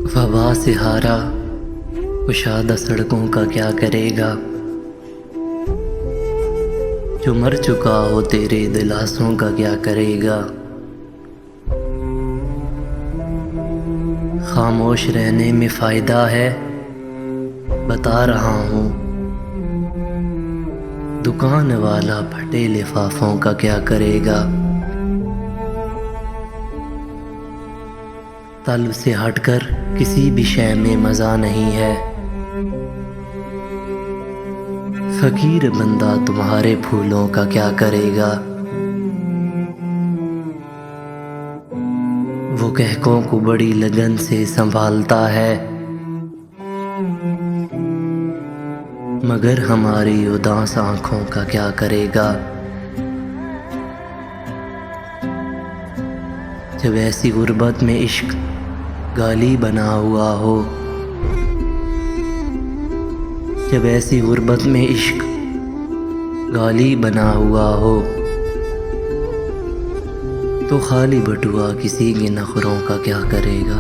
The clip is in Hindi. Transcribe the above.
वबा से हारा कुशादा सड़कों का क्या करेगा। जो मर चुका हो तेरे दिलासों का क्या करेगा। खामोश रहने में फ़ायदा है, बता रहा हूँ। दुकान वाला फटे लिफाफों का क्या करेगा। तलब से हटकर किसी भी शय में मज़ा नहीं है। फ़कीर बंदा तुम्हारे फूलों का क्या करेगा। वो कहकों को बड़ी लगन से संभालता है, मगर हमारी उदास आँखों का क्या करेगा। जब ऐसी गुर्बत में इश्क गाली बना हुआ हो, जब ऐसी गुर्बत में इश्क गाली बना हुआ हो, तो खाली बटुआ किसी के नखरों का क्या करेगा।